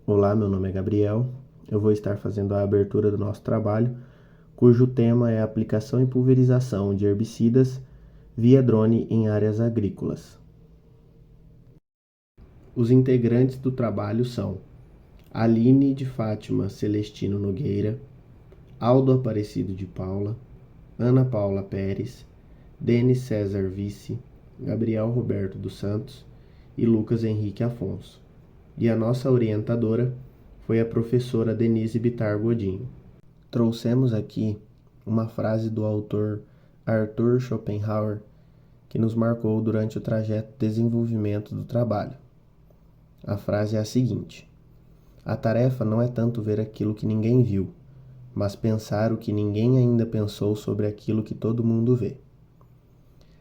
Olá, meu nome é Gabriel. Eu vou estar fazendo a abertura do nosso trabalho, cujo tema é a aplicação e pulverização de herbicidas via drone em áreas agrícolas. Os integrantes do trabalho são Aline de Fátima Celestino Nogueira, Aldo Aparecido de Paula, Ana Paula Pérez, Denis César Vice, Gabriel Roberto dos Santos e Lucas Henrique Afonso. E a nossa orientadora foi a professora Denise Bittar Godinho. Trouxemos aqui uma frase do autor Arthur Schopenhauer que nos marcou durante o trajeto de desenvolvimento do trabalho. A frase é a seguinte: a tarefa não é tanto ver aquilo que ninguém viu, mas pensar o que ninguém ainda pensou sobre aquilo que todo mundo vê.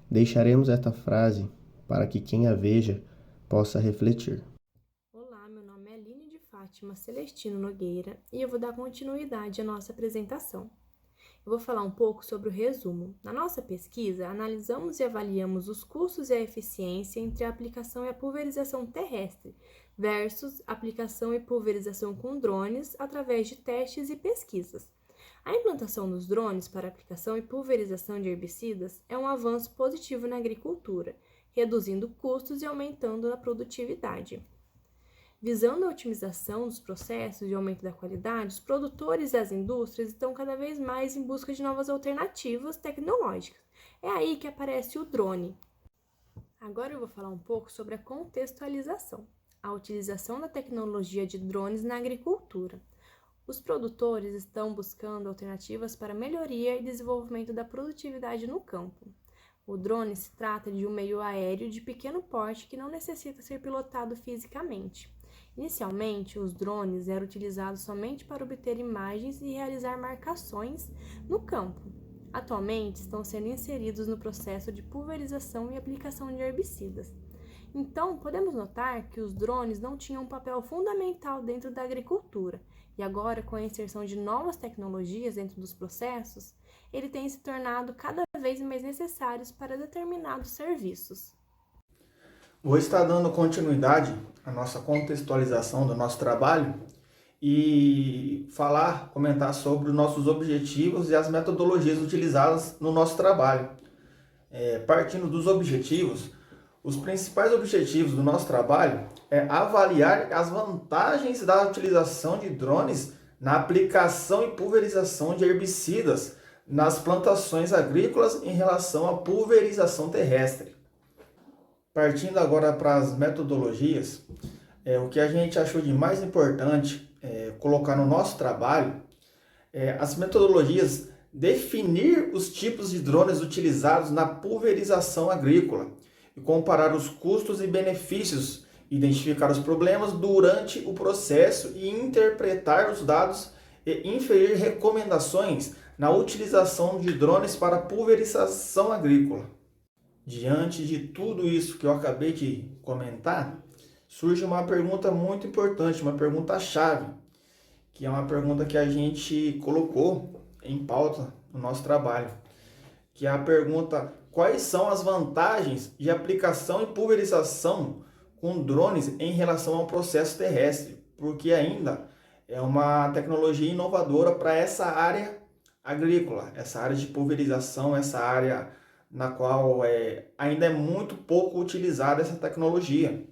Deixaremos esta frase para que quem a veja possa refletir. Olá, meu nome é Aline de Fátima Celestino Nogueira e eu vou dar continuidade à nossa apresentação. Eu vou falar um pouco sobre o resumo. Na nossa pesquisa, analisamos e avaliamos os custos e a eficiência entre a aplicação e a pulverização terrestre versus aplicação e pulverização com drones através de testes e pesquisas. A implantação dos drones para aplicação e pulverização de herbicidas é um avanço positivo na agricultura, reduzindo custos e aumentando a produtividade. Visando a otimização dos processos e aumento da qualidade, os produtores e as indústrias estão cada vez mais em busca de novas alternativas tecnológicas. É aí que aparece o drone. Agora eu vou falar um pouco sobre a contextualização, a utilização da tecnologia de drones na agricultura. Os produtores estão buscando alternativas para melhoria e desenvolvimento da produtividade no campo. O drone se trata de um meio aéreo de pequeno porte que não necessita ser pilotado fisicamente. Inicialmente, os drones eram utilizados somente para obter imagens e realizar marcações no campo. Atualmente, estão sendo inseridos no processo de pulverização e aplicação de herbicidas. Então, podemos notar que os drones não tinham um papel fundamental dentro da agricultura, e agora, com a inserção de novas tecnologias dentro dos processos, ele tem se tornado cada vez mais necessários para determinados serviços. Vou estar dando continuidade à nossa contextualização do nosso trabalho e comentar sobre os nossos objetivos e as metodologias utilizadas no nosso trabalho. Partindo dos objetivos, os principais objetivos do nosso trabalho é avaliar as vantagens da utilização de drones na aplicação e pulverização de herbicidas nas plantações agrícolas em relação à pulverização terrestre. Partindo agora para as metodologias, o que a gente achou de mais importante colocar no nosso trabalho as metodologias definir os tipos de drones utilizados na pulverização agrícola e comparar os custos e benefícios, identificar os problemas durante o processo e interpretar os dados e inferir recomendações na utilização de drones para pulverização agrícola. Diante de tudo isso que eu acabei de comentar, surge uma pergunta muito importante, uma pergunta-chave, que é uma pergunta que a gente colocou em pauta no nosso trabalho, que é a pergunta: quais são as vantagens de aplicação e pulverização com drones em relação ao processo terrestre? Porque ainda é uma tecnologia inovadora para essa área agrícola, essa área de pulverização, essa área na qual ainda é muito pouco utilizada essa tecnologia.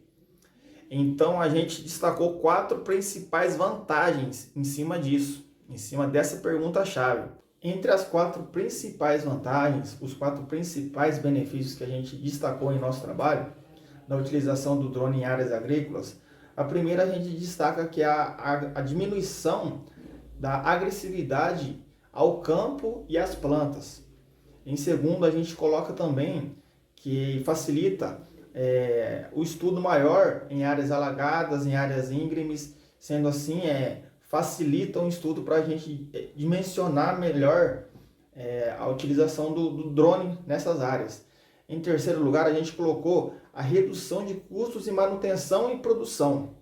Então a gente destacou 4 principais vantagens em cima disso, em cima dessa pergunta-chave. Entre as 4 principais vantagens, os 4 principais benefícios que a gente destacou em nosso trabalho, na utilização do drone em áreas agrícolas, a primeira a gente destaca que é a diminuição da agressividade ao campo e às plantas. Em segundo, a gente coloca também que facilita o estudo maior em áreas alagadas, em áreas íngremes, sendo assim, facilita um estudo para a gente dimensionar melhor a utilização do drone nessas áreas. Em terceiro lugar, a gente colocou a redução de custos de manutenção e produção.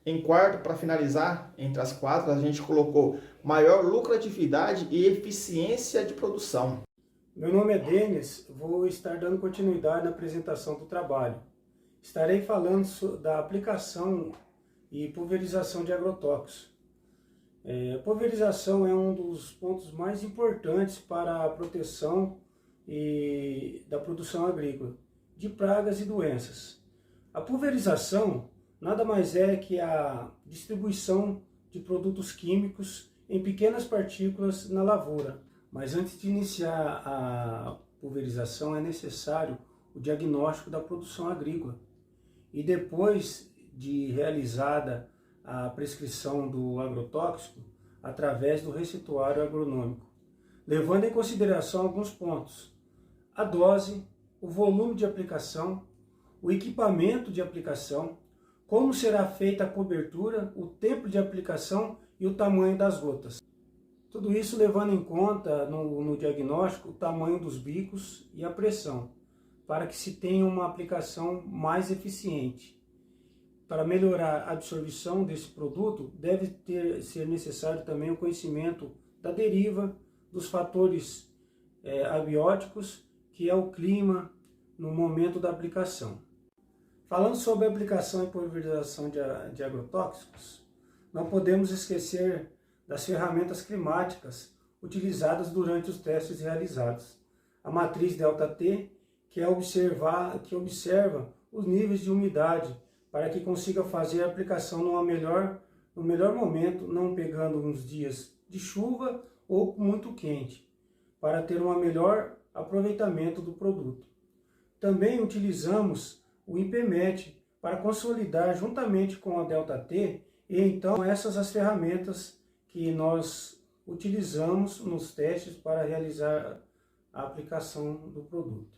Em quarto, para finalizar, entre as 4, a gente colocou maior lucratividade e eficiência de produção. Meu nome é Denis, vou estar dando continuidade na apresentação do trabalho. Estarei falando da aplicação e pulverização de agrotóxicos. Pulverização é um dos pontos mais importantes para a proteção da produção agrícola de pragas e doenças. A pulverização nada mais é que a distribuição de produtos químicos em pequenas partículas na lavoura. Mas antes de iniciar a pulverização é necessário o diagnóstico da produção agrícola. E depois de realizada a prescrição do agrotóxico, através do receituário agronômico, levando em consideração alguns pontos: a dose, o volume de aplicação, o equipamento de aplicação, como será feita a cobertura, o tempo de aplicação e o tamanho das gotas. Tudo isso levando em conta no diagnóstico o tamanho dos bicos e a pressão, para que se tenha uma aplicação mais eficiente. Para melhorar a absorção desse produto, deve ser necessário também o conhecimento da deriva, dos fatores abióticos, que é o clima no momento da aplicação. Falando sobre a aplicação e pulverização de agrotóxicos, não podemos esquecer das ferramentas climáticas utilizadas durante os testes realizados. A matriz ΔT, que observa os níveis de umidade para que consiga fazer a aplicação no melhor momento, não pegando uns dias de chuva ou muito quente, para ter um melhor aproveitamento do produto. Também utilizamos o IPMET para consolidar juntamente com a ΔT, e então essas as ferramentas que nós utilizamos nos testes para realizar a aplicação do produto.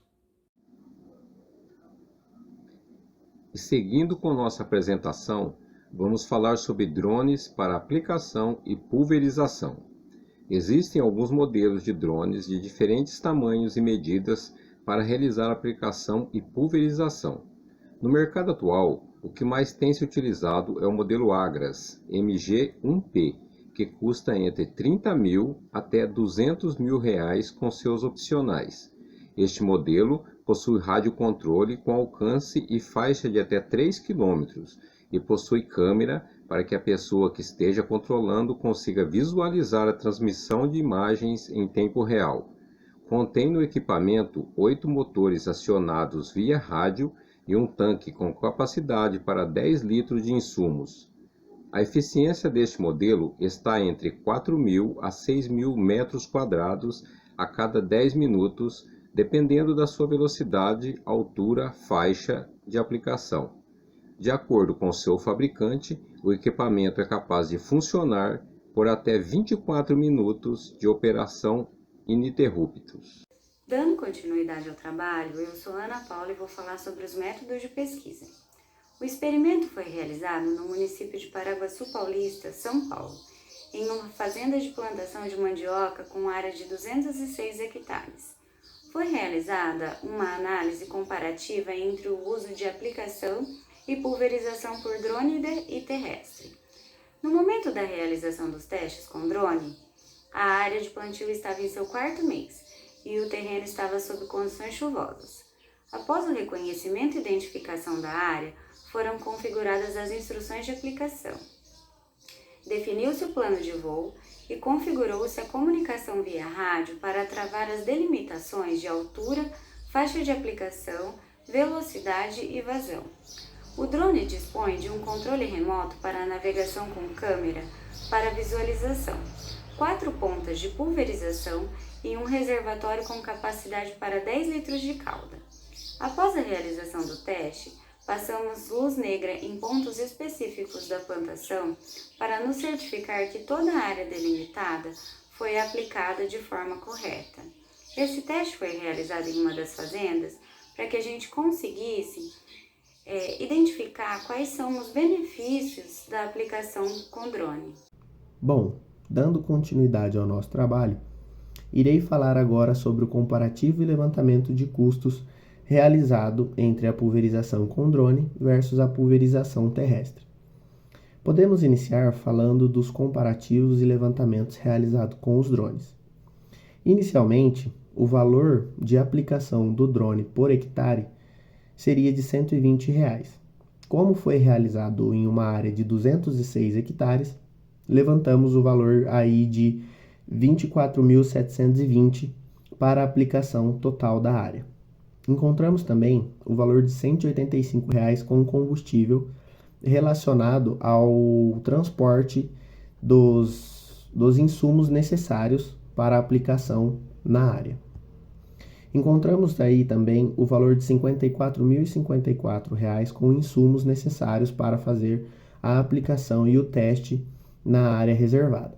E seguindo com nossa apresentação, vamos falar sobre drones para aplicação e pulverização. Existem alguns modelos de drones de diferentes tamanhos e medidas para realizar aplicação e pulverização. No mercado atual, o que mais tem se utilizado é o modelo Agras MG1P, que custa entre 30 mil até 200 mil reais com seus opcionais. Este modelo possui radiocontrole com alcance e faixa de até 3 km e possui câmera para que a pessoa que esteja controlando consiga visualizar a transmissão de imagens em tempo real. Contém no equipamento 8 motores acionados via rádio e um tanque com capacidade para 10 litros de insumos. A eficiência deste modelo está entre 4.000 a 6.000 metros quadrados a cada 10 minutos, dependendo da sua velocidade, altura, faixa de aplicação. De acordo com seu fabricante, o equipamento é capaz de funcionar por até 24 minutos de operação ininterruptos. Dando continuidade ao trabalho, eu sou Ana Paula e vou falar sobre os métodos de pesquisa. O experimento foi realizado no município de Paraguaçu Paulista, São Paulo, em uma fazenda de plantação de mandioca com área de 206 hectares. Foi realizada uma análise comparativa entre o uso de aplicação e pulverização por drone e terrestre. No momento da realização dos testes com drone, a área de plantio estava em seu 4º mês e o terreno estava sob condições chuvosas. Após o reconhecimento e identificação da área, foram configuradas as instruções de aplicação. Definiu-se o plano de voo e configurou-se a comunicação via rádio para travar as delimitações de altura, faixa de aplicação, velocidade e vazão. O drone dispõe de um controle remoto para a navegação com câmera para visualização, 4 pontas de pulverização e um reservatório com capacidade para 10 litros de calda. Após a realização do teste, passamos luz negra em pontos específicos da plantação para nos certificar que toda a área delimitada foi aplicada de forma correta. Esse teste foi realizado em uma das fazendas para que a gente conseguisse identificar quais são os benefícios da aplicação com drone. Bom, dando continuidade ao nosso trabalho, irei falar agora sobre o comparativo e levantamento de custos realizado entre a pulverização com drone versus a pulverização terrestre. Podemos iniciar falando dos comparativos e levantamentos realizados com os drones. Inicialmente, o valor de aplicação do drone por hectare seria de R$ 120. como foi realizado em uma área de 206 hectares, levantamos o valor aí de 24.720 para a aplicação total da área. Encontramos também o valor de R$ 185 com combustível relacionado ao transporte dos insumos necessários para a aplicação na área. Encontramos aí também o valor de R$ 54.054 com insumos necessários para fazer a aplicação e o teste na área reservada,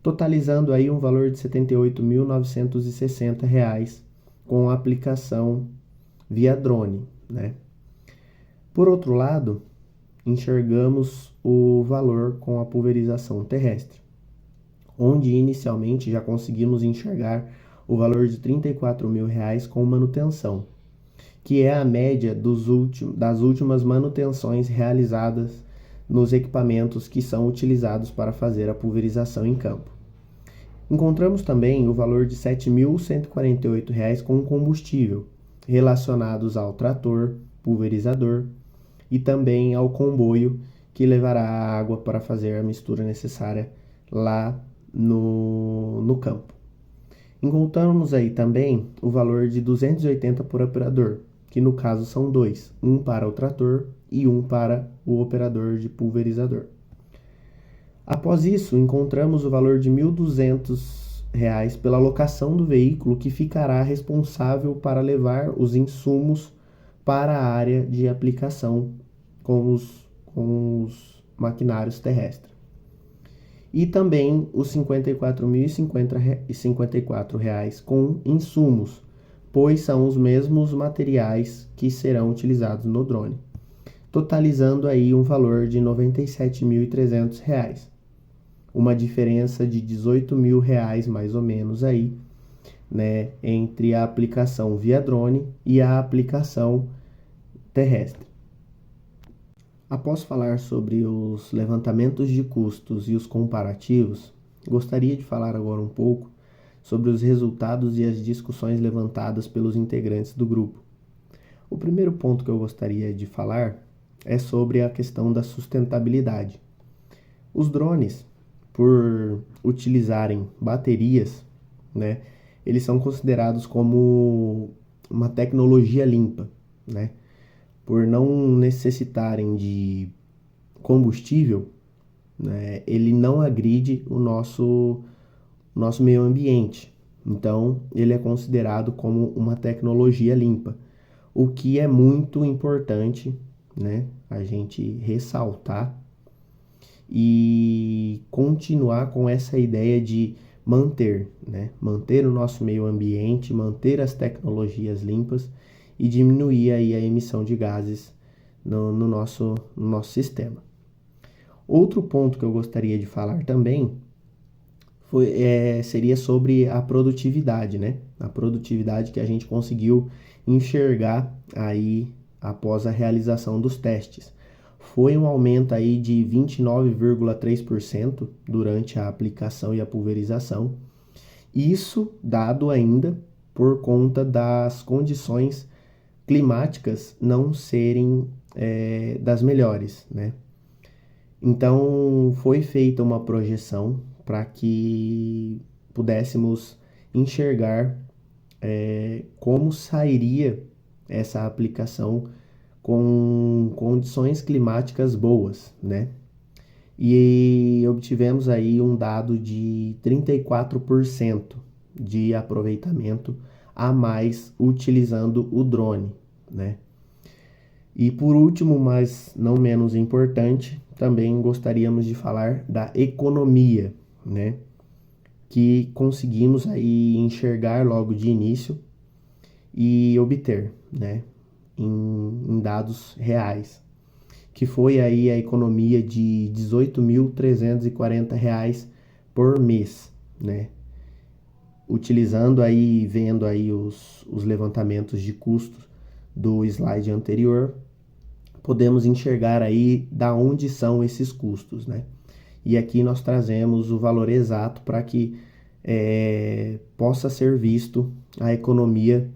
totalizando aí um valor de R$ 78.960 com a aplicação via drone, né? Por outro lado, enxergamos o valor com a pulverização terrestre, onde inicialmente já conseguimos enxergar o valor de R$ 34.000 com manutenção, que é a média das últimas manutenções realizadas nos equipamentos que são utilizados para fazer a pulverização em campo. Encontramos também o valor de R$ 7.148 com combustível, relacionados ao trator, pulverizador e também ao comboio que levará a água para fazer a mistura necessária lá no campo. Encontramos aí também o valor de 280 por operador, que no caso são dois, um para o trator e um para o operador de pulverizador. Após isso, encontramos o valor de R$ 1.200 pela locação do veículo que ficará responsável para levar os insumos para a área de aplicação com os maquinários terrestres. E também os R$ 54.054 com insumos, pois são os mesmos materiais que serão utilizados no drone, totalizando aí um valor de R$ 97.300, uma diferença de R$ 18.000 mais ou menos aí, né, entre a aplicação via drone e a aplicação terrestre. Após falar sobre os levantamentos de custos e os comparativos, gostaria de falar agora um pouco sobre os resultados e as discussões levantadas pelos integrantes do grupo. O primeiro ponto que eu gostaria de falar é sobre a questão da sustentabilidade. Os drones, por utilizarem baterias, né, eles são considerados como uma tecnologia limpa, né? Por não necessitarem de combustível, né, ele não agride o nosso meio ambiente. Então, ele é considerado como uma tecnologia limpa, o que é muito importante, né, a gente ressaltar e continuar com essa ideia de manter o nosso meio ambiente, manter as tecnologias limpas e diminuir aí a emissão de gases no nosso sistema. Outro ponto que eu gostaria de falar também seria sobre a produtividade, né? A produtividade que a gente conseguiu enxergar aí após a realização dos testes. Foi um aumento aí de 29,3% durante a aplicação e a pulverização. Isso dado ainda por conta das condições climáticas não serem das melhores, né? Então, foi feita uma projeção para que pudéssemos enxergar como sairia essa aplicação com condições climáticas boas, né? E obtivemos aí um dado de 34% de aproveitamento a mais utilizando o drone, né? E por último, mas não menos importante, também gostaríamos de falar da economia, né? Que conseguimos aí enxergar logo de início e obter, né? Em dados reais, que foi aí a economia de R$ 18.340 por mês, né? Utilizando aí, vendo aí os levantamentos de custos do slide anterior, podemos enxergar aí da onde são esses custos, né? E aqui nós trazemos o valor exato para que possa ser visto a economia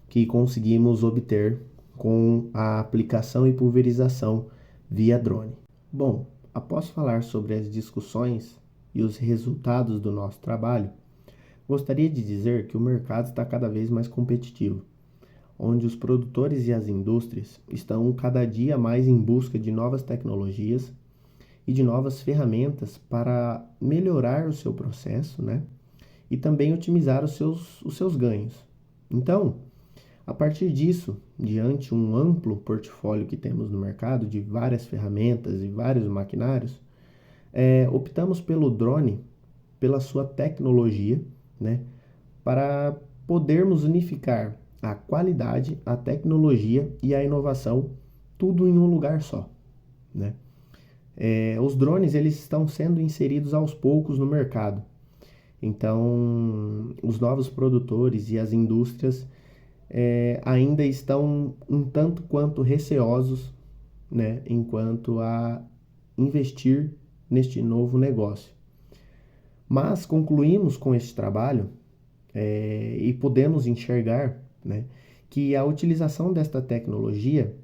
que conseguimos obter com a aplicação e pulverização via drone. Bom, após falar sobre as discussões e os resultados do nosso trabalho, gostaria de dizer que o mercado está cada vez mais competitivo, onde os produtores e as indústrias estão cada dia mais em busca de novas tecnologias e de novas ferramentas para melhorar o seu processo, né? E também otimizar os seus ganhos. Então, a partir disso, diante um amplo portfólio que temos no mercado de várias ferramentas e vários maquinários, optamos pelo drone, pela sua tecnologia, né? Para podermos unificar a qualidade, a tecnologia e a inovação, tudo em um lugar só, né? Os drones eles estão sendo inseridos aos poucos no mercado. Então, os novos produtores e as indústrias ainda estão um tanto quanto receosos, né, enquanto a investir neste novo negócio. Mas concluímos com este trabalho e podemos enxergar, né, que a utilização desta tecnologia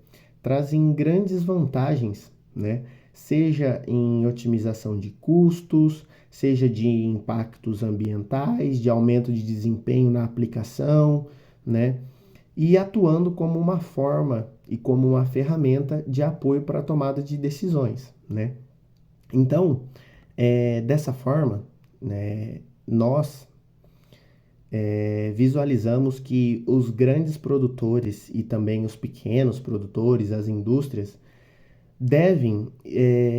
traz grandes vantagens, né, seja em otimização de custos, seja de impactos ambientais, de aumento de desempenho na aplicação, né, e atuando como uma forma e como uma ferramenta de apoio para a tomada de decisões, né. Então, dessa forma, né, nós visualizamos que os grandes produtores e também os pequenos produtores, as indústrias, devem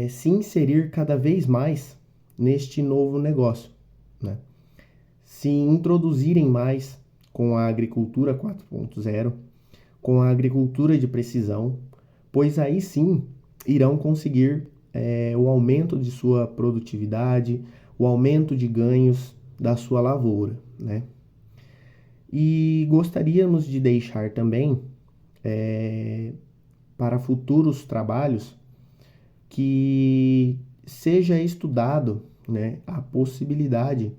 se inserir cada vez mais neste novo negócio, né? Se introduzirem mais com a agricultura 4.0, com a agricultura de precisão, pois aí sim irão conseguir o aumento de sua produtividade, o aumento de ganhos da sua lavoura, né? E gostaríamos de deixar também para futuros trabalhos que seja estudado, né, a possibilidade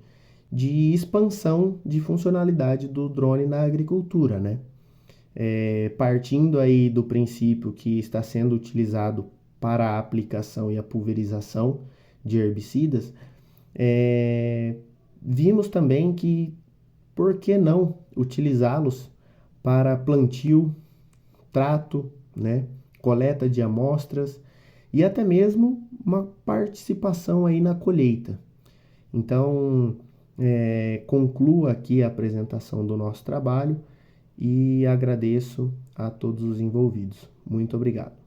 de expansão de funcionalidade do drone na agricultura, né? Partindo aí do princípio que está sendo utilizado para a aplicação e a pulverização de herbicidas, vimos também que por que não utilizá-los para plantio, trato, né, coleta de amostras e até mesmo uma participação aí na colheita. Então, concluo aqui a apresentação do nosso trabalho e agradeço a todos os envolvidos. Muito obrigado.